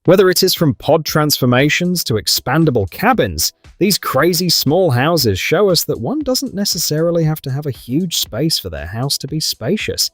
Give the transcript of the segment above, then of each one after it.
Whether it is from pod transformations to expandable cabins, these crazy small houses show us that one doesn't necessarily have to have a huge space for their house to be spacious.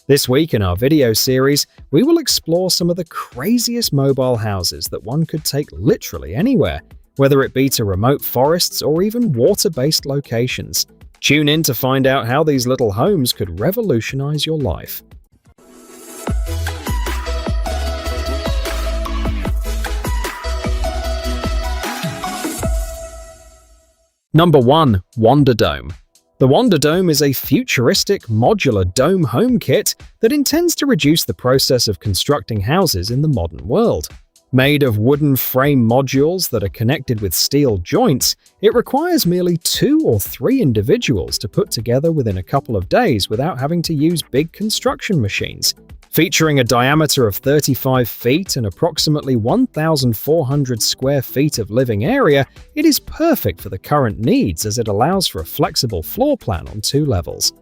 This week in our video series, we will explore some of the craziest mobile houses that one could take literally anywhere, whether it be to remote forests or even water-based locations. Tune in to find out how these little homes could revolutionize your life. Number 1. Wanda Dome. The Wanda Dome is a futuristic, modular dome home kit that intends to reduce the process of constructing houses in the modern world. Made of wooden frame modules that are connected with steel joints, it requires merely 2 or 3 individuals to put together within a couple of days without having to use big construction machines. Featuring a diameter of 35 feet and approximately 1,400 square feet of living area, it is perfect for the current needs as it allows for a flexible floor plan on 2 levels.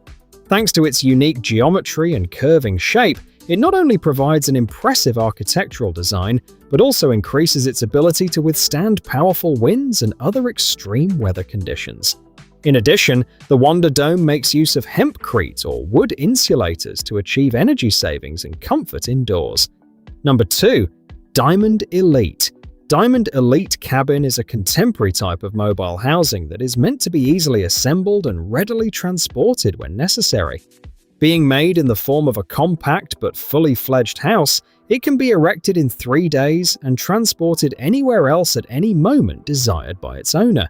Thanks to its unique geometry and curving shape, it not only provides an impressive architectural design, but also increases its ability to withstand powerful winds and other extreme weather conditions. In addition, the Wanda Dome makes use of hempcrete or wood insulators to achieve energy savings and comfort indoors. Number 2. Diamond Elite. Diamond Elite Cabin is a contemporary type of mobile housing that is meant to be easily assembled and readily transported when necessary. Being made in the form of a compact but fully fledged house, it can be erected in 3 days and transported anywhere else at any moment desired by its owner.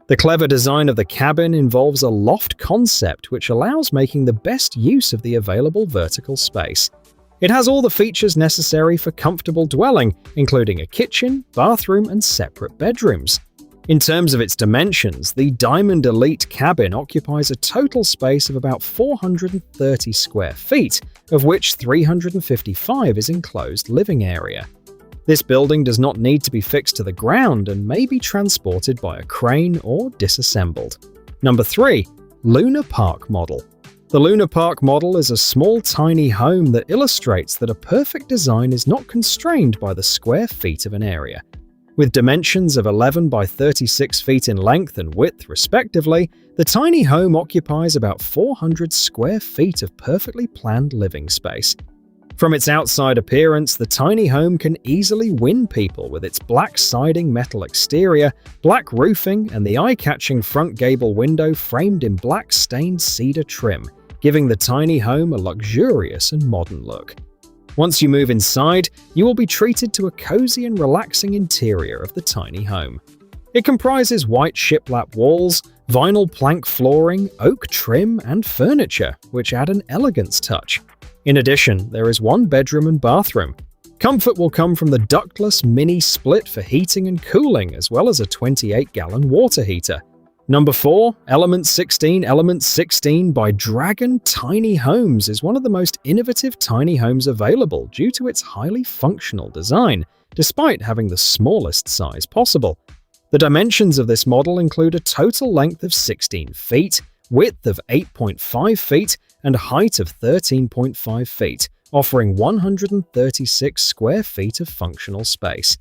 The clever design of the cabin involves a loft concept which allows making the best use of the available vertical space. It has all the features necessary for comfortable dwelling, including a kitchen, bathroom, and separate bedrooms. In terms of its dimensions, the Diamond Elite cabin occupies a total space of about 430 square feet, of which 355 is enclosed living area. This building does not need to be fixed to the ground and may be transported by a crane or disassembled. Number 3. Luna Park Model. The Luna Park Model is a small, tiny home that illustrates that a perfect design is not constrained by the square feet of an area. With dimensions of 11 by 36 feet in length and width respectively, the tiny home occupies about 400 square feet of perfectly planned living space. From its outside appearance, the tiny home can easily win people with its black siding metal exterior, black roofing, and the eye-catching front gable window framed in black stained cedar trim, giving the tiny home a luxurious and modern look. Once you move inside, you will be treated to a cozy and relaxing interior of the tiny home. It comprises white shiplap walls, vinyl plank flooring, oak trim, and furniture, which add an elegance touch. In addition, there is 1 bedroom and bathroom. Comfort will come from the ductless mini split for heating and cooling, as well as a 28-gallon water heater. Number 4. Element 16 Element 16 by Dragon Tiny Homes is one of the most innovative tiny homes available due to its highly functional design, despite having the smallest size possible. The dimensions of this model include a total length of 16 feet, width of 8.5 feet, and height of 13.5 feet, offering 136 square feet of functional space.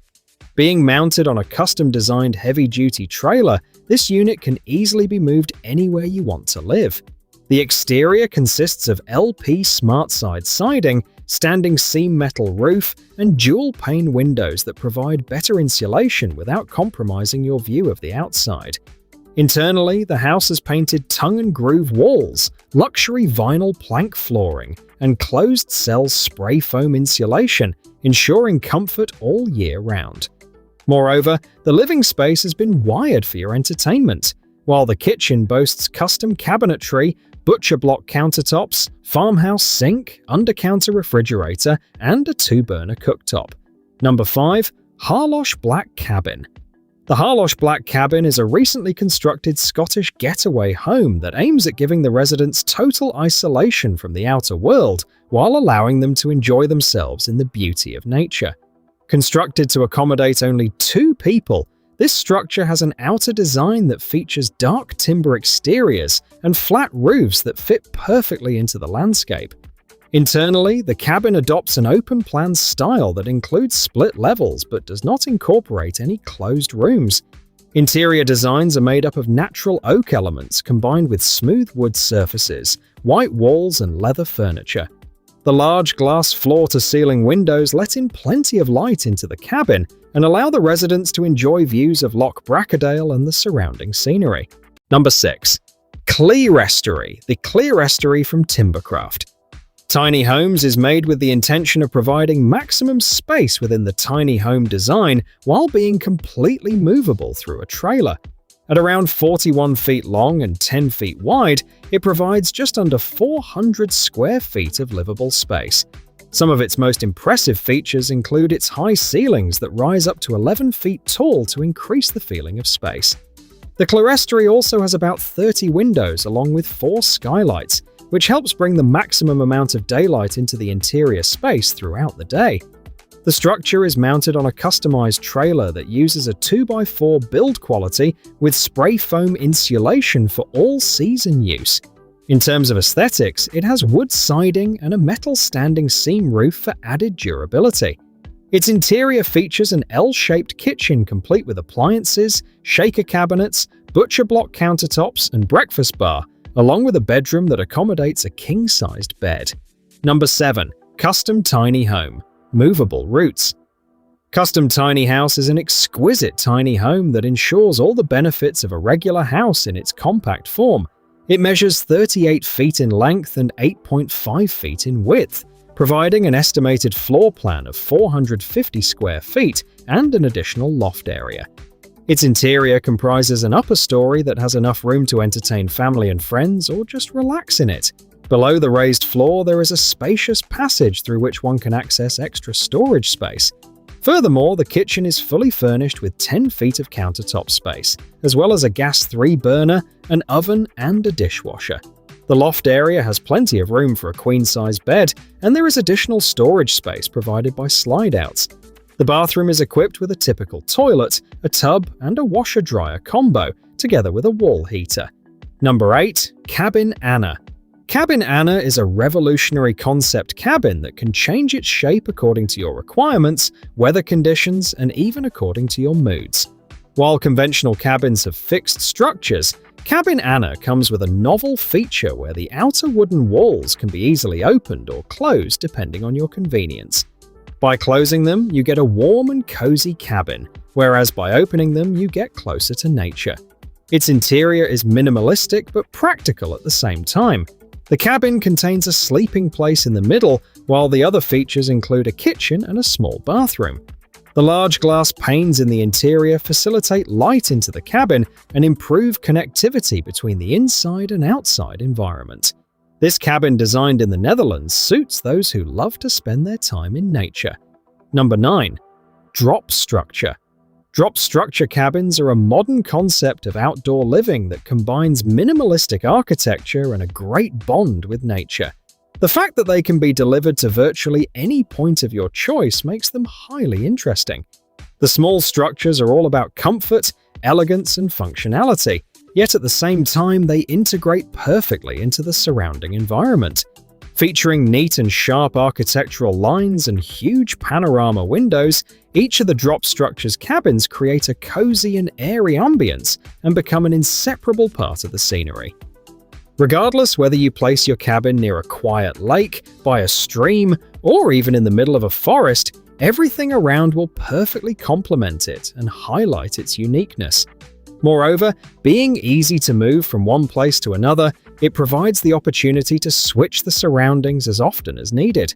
Being mounted on a custom-designed heavy-duty trailer, this unit can easily be moved anywhere you want to live. The exterior consists of LP SmartSide siding, standing seam metal roof, and dual-pane windows that provide better insulation without compromising your view of the outside. Internally, the house has painted tongue-and-groove walls, luxury vinyl plank flooring, and closed-cell spray foam insulation, ensuring comfort all year round. Moreover, the living space has been wired for your entertainment, while the kitchen boasts custom cabinetry, butcher block countertops, farmhouse sink, under-counter refrigerator, and a 2-burner cooktop. Number 5. Harlosh Black Cabin. The Harlosh Black Cabin is a recently constructed Scottish getaway home that aims at giving the residents total isolation from the outer world while allowing them to enjoy themselves in the beauty of nature. Constructed to accommodate only 2 people, this structure has an outer design that features dark timber exteriors and flat roofs that fit perfectly into the landscape. Internally, the cabin adopts an open-plan style that includes split levels but does not incorporate any closed rooms. Interior designs are made up of natural oak elements combined with smooth wood surfaces, white walls, and leather furniture. The large glass floor-to-ceiling windows let in plenty of light into the cabin and allow the residents to enjoy views of Loch Brackadale and the surrounding scenery. Number 6. Clerestory, the Clerestory from Timbercraft. Tiny Homes is made with the intention of providing maximum space within the tiny home design while being completely movable through a trailer. At around 41 feet long and 10 feet wide, it provides just under 400 square feet of livable space. Some of its most impressive features include its high ceilings that rise up to 11 feet tall to increase the feeling of space. The Clerestory also has about 30 windows along with 4 skylights, which helps bring the maximum amount of daylight into the interior space throughout the day. The structure is mounted on a customized trailer that uses a 2x4 build quality with spray foam insulation for all-season use. In terms of aesthetics, it has wood siding and a metal standing seam roof for added durability. Its interior features an L-shaped kitchen complete with appliances, shaker cabinets, butcher block countertops, and breakfast bar, along with a bedroom that accommodates a king-sized bed. Number 7. Custom Tiny Home. Movable Roots. Custom Tiny House is an exquisite tiny home that ensures all the benefits of a regular house in its compact form. It measures 38 feet in length and 8.5 feet in width, providing an estimated floor plan of 450 square feet and an additional loft area. Its interior comprises an upper story that has enough room to entertain family and friends or just relax in it. Below the raised floor, there is a spacious passage through which one can access extra storage space. Furthermore, the kitchen is fully furnished with 10 feet of countertop space, as well as a gas 3-burner, an oven, and a dishwasher. The loft area has plenty of room for a queen-size bed, and there is additional storage space provided by slide-outs. The bathroom is equipped with a typical toilet, a tub, and a washer-dryer combo, together with a wall heater. Number 8. Cabin Anna. Cabin Anna is a revolutionary concept cabin that can change its shape according to your requirements, weather conditions, and even according to your moods. While conventional cabins have fixed structures, Cabin Anna comes with a novel feature where the outer wooden walls can be easily opened or closed depending on your convenience. By closing them, you get a warm and cozy cabin, whereas by opening them, you get closer to nature. Its interior is minimalistic but practical at the same time. The cabin contains a sleeping place in the middle, while the other features include a kitchen and a small bathroom. The large glass panes in the interior facilitate light into the cabin and improve connectivity between the inside and outside environment. This cabin, designed in the Netherlands, suits those who love to spend their time in nature. Number 9. Drop Structure. Drop structure cabins are a modern concept of outdoor living that combines minimalistic architecture and a great bond with nature. The fact that they can be delivered to virtually any point of your choice makes them highly interesting. The small structures are all about comfort, elegance, and functionality, yet at the same time they integrate perfectly into the surrounding environment. Featuring neat and sharp architectural lines and huge panorama windows, each of the drop structure's cabins create a cozy and airy ambience and become an inseparable part of the scenery. Regardless whether you place your cabin near a quiet lake, by a stream, or even in the middle of a forest, everything around will perfectly complement it and highlight its uniqueness. Moreover, being easy to move from one place to another, it provides the opportunity to switch the surroundings as often as needed.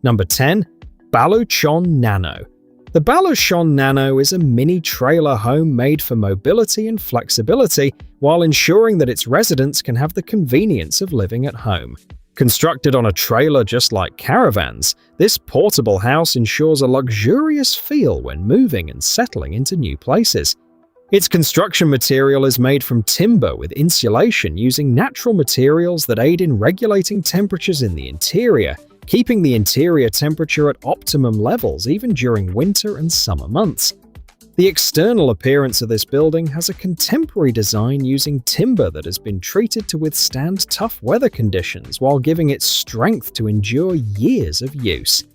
Number 10. Baluchon Nano. The Baluchon Nano is a mini trailer home made for mobility and flexibility while ensuring that its residents can have the convenience of living at home. Constructed on a trailer just like caravans, this portable house ensures a luxurious feel when moving and settling into new places. Its construction material is made from timber with insulation using natural materials that aid in regulating temperatures in the interior, keeping the interior temperature at optimum levels even during winter and summer months. The external appearance of this building has a contemporary design using timber that has been treated to withstand tough weather conditions while giving it strength to endure years of use.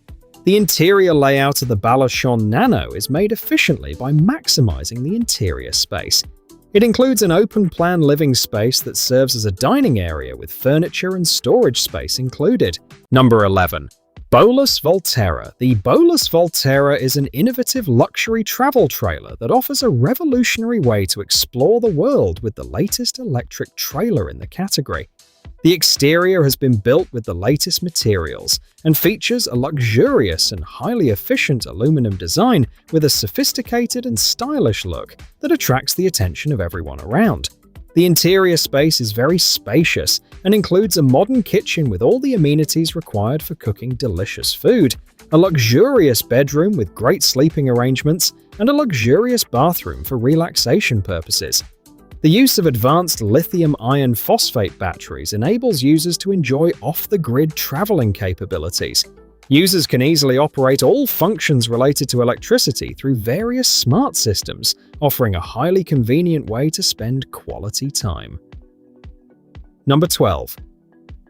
The interior layout of the Baluchon Nano is made efficiently by maximizing the interior space. It includes an open-plan living space that serves as a dining area with furniture and storage space included. Number 11. Bowlus Volterra. The Bowlus Volterra is an innovative luxury travel trailer that offers a revolutionary way to explore the world with the latest electric trailer in the category. The exterior has been built with the latest materials and features a luxurious and highly efficient aluminum design with a sophisticated and stylish look that attracts the attention of everyone around. The interior space is very spacious and includes a modern kitchen with all the amenities required for cooking delicious food, a luxurious bedroom with great sleeping arrangements, and a luxurious bathroom for relaxation purposes. The use of advanced lithium iron phosphate batteries enables users to enjoy off-the-grid traveling capabilities. Users can easily operate all functions related to electricity through various smart systems, offering a highly convenient way to spend quality time. Number 12.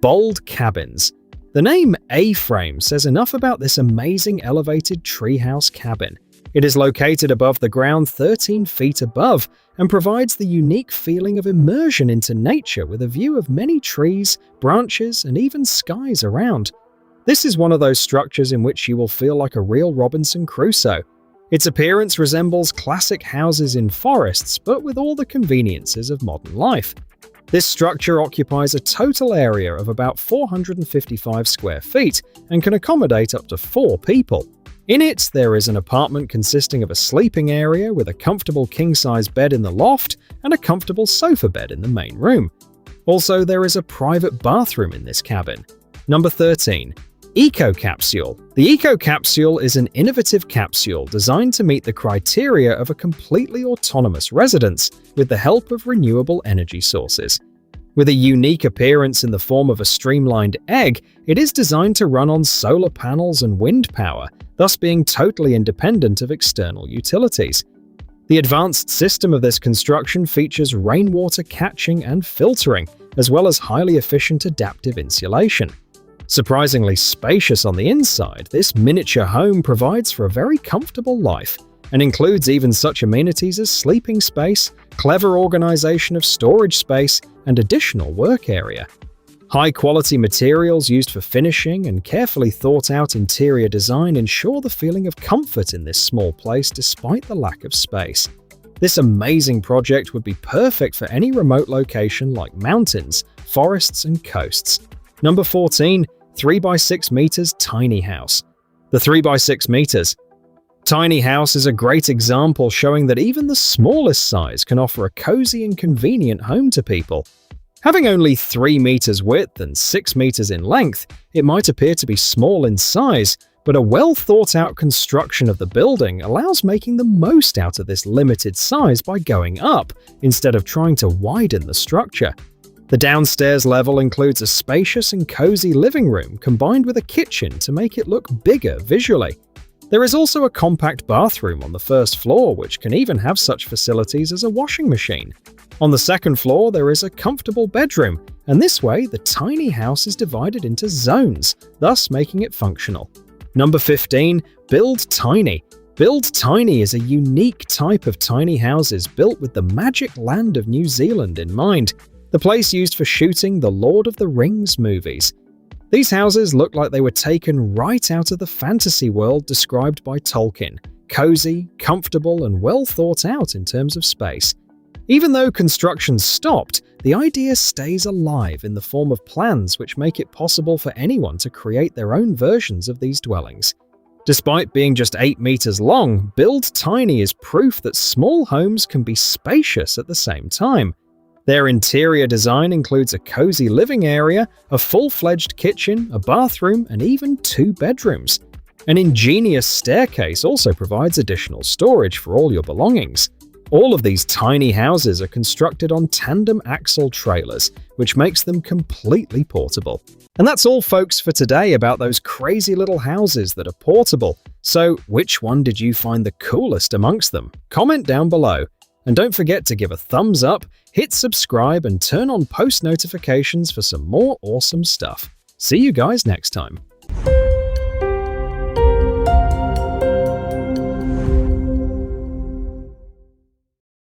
Bold cabins. The name A-frame says enough about this amazing elevated treehouse cabin. It is located above the ground 13 feet above and provides the unique feeling of immersion into nature with a view of many trees, branches, and even skies around. This is one of those structures in which you will feel like a real Robinson Crusoe. Its appearance resembles classic houses in forests, but with all the conveniences of modern life. This structure occupies a total area of about 455 square feet and can accommodate up to 4 people. In it, there is an apartment consisting of a sleeping area with a comfortable king-size bed in the loft and a comfortable sofa bed in the main room. Also, there is a private bathroom in this cabin. Number 13. Ecocapsule. The Ecocapsule is an innovative capsule designed to meet the criteria of a completely autonomous residence with the help of renewable energy sources. With a unique appearance in the form of a streamlined egg, it is designed to run on solar panels and wind power, thus being totally independent of external utilities. The advanced system of this construction features rainwater catching and filtering, as well as highly efficient adaptive insulation. Surprisingly spacious on the inside, this miniature home provides for a very comfortable life and includes even such amenities as sleeping space, clever organization of storage space, and additional work area. High-quality materials used for finishing and carefully thought-out interior design ensure the feeling of comfort in this small place despite the lack of space. This amazing project would be perfect for any remote location like mountains, forests, and coasts. Number 14. 3x6 meters tiny house. The 3x6 meters. Tiny house is a great example showing that even the smallest size can offer a cozy and convenient home to people. Having only 3 meters width and 6 meters in length, it might appear to be small in size, but a well-thought-out construction of the building allows making the most out of this limited size by going up, instead of trying to widen the structure. The downstairs level includes a spacious and cozy living room combined with a kitchen to make it look bigger visually. There is also a compact bathroom on the first floor, which can even have such facilities as a washing machine. On the second floor, there is a comfortable bedroom, and this way, the tiny house is divided into zones, thus making it functional. Number 15. Build Tiny. Build Tiny is a unique type of tiny houses built with the magic land of New Zealand in mind, the place used for shooting the Lord of the Rings movies. These houses look like they were taken right out of the fantasy world described by Tolkien, cozy, comfortable, and well thought out in terms of space. Even though construction stopped, the idea stays alive in the form of plans which make it possible for anyone to create their own versions of these dwellings. Despite being just 8 meters long, Build Tiny is proof that small homes can be spacious at the same time. Their interior design includes a cozy living area, a full-fledged kitchen, a bathroom, and even 2 bedrooms. An ingenious staircase also provides additional storage for all your belongings. All of these tiny houses are constructed on tandem axle trailers, which makes them completely portable. And that's all, folks, for today about those crazy little houses that are portable. So, which one did you find the coolest amongst them? Comment down below. And don't forget to give a thumbs up, hit subscribe, and turn on post notifications for some more awesome stuff. See you guys next time.